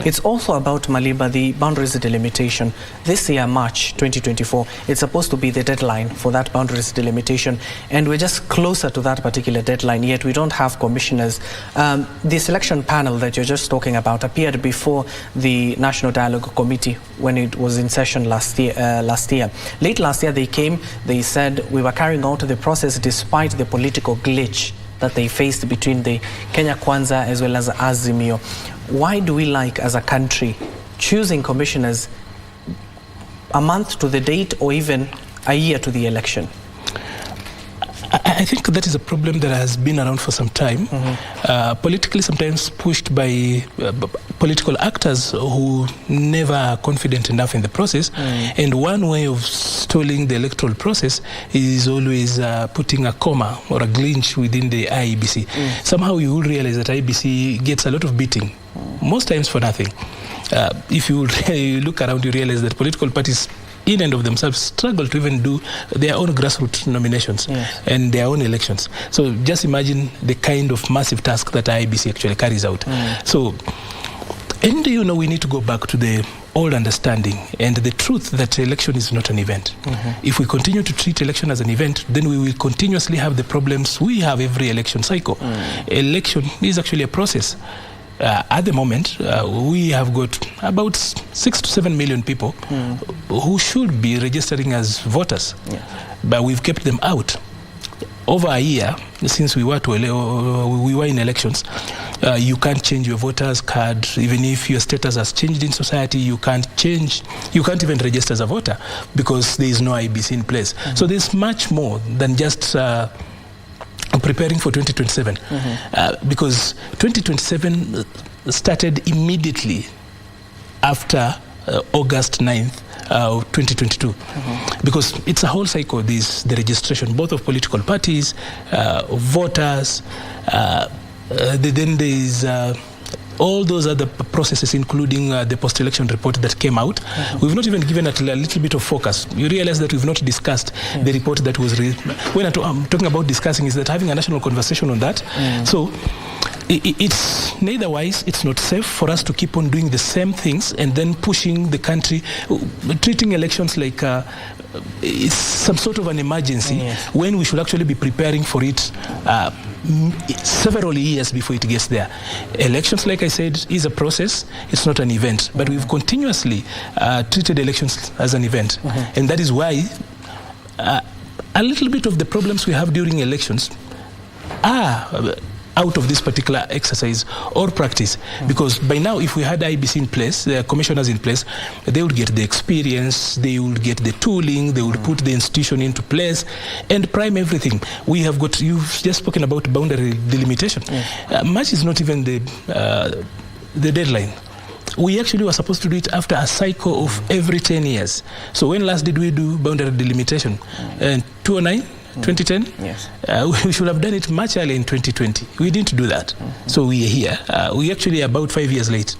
It's also about, Maliba, the boundaries delimitation. This year, March 2024, it's supposed to be the deadline for that boundaries delimitation, and we're just closer to that particular deadline, yet we don't have commissioners. The selection panel that you're just talking about appeared before the National Dialogue Committee when it was in session last year. Late last year, they came, they said we were carrying out the process despite the political glitch that they faced between the Kenya Kwanza as well as Azimio. Why do we like, as a country, choosing commissioners a month to the date or even a year to the election? I think that is a problem that has been around for some time, politically sometimes pushed by political actors who never are confident enough in the process. And one way of stalling the electoral process is always putting a comma or a glitch within the IEBC. Somehow you will realize that IEBC gets a lot of beating, most times for nothing. If you look around, you realize that political parties in and of themselves struggle to even do their own grassroots nominations and their own elections. So just imagine the kind of massive task that IEBC actually carries out. So, and you know, we need to go back to the old understanding and the truth that election is not an event. If we continue to treat election as an event, then we will continuously have the problems we have every election cycle. Election is actually a process. At the moment, we have got about 6 to 7 million people who should be registering as voters, but we've kept them out. Over a year since we were in elections, you can't change your voters card. Even if your status has changed in society, you can't even register as a voter because there is no IEBC in place. So there's much more than just preparing for 2027, because 2027 started immediately after August 9th, 2022, because it's a whole cycle. The registration both of political parties, voters, then there is all those other processes, including the post-election report that came out. We've not even given it a little bit of focus. You realize that we've not discussed the report that was when I'm talking about discussing, is that having a national conversation on that. So it's neither wise, it's not safe for us to keep on doing the same things and then pushing the country, treating elections like it's some sort of an emergency when we should actually be preparing for it several years before it gets there. Elections, like I said, is a process. It's not an event. But we've continuously treated elections as an event. And that is why a little bit of the problems we have during elections are out of this particular exercise or practice, because by now, if we had IEBC in place, the commissioners in place, they would get the experience, they would get the tooling, they would put the institution into place and prime everything. We have got, you've just spoken about boundary delimitation. March is not even the deadline. We actually were supposed to do it after a cycle of every 10 years. So when last did we do boundary delimitation? 2009? 2010? Yes. We should have done it much earlier in 2020. We didn't do that. So we are here. We actually are about 5 years late.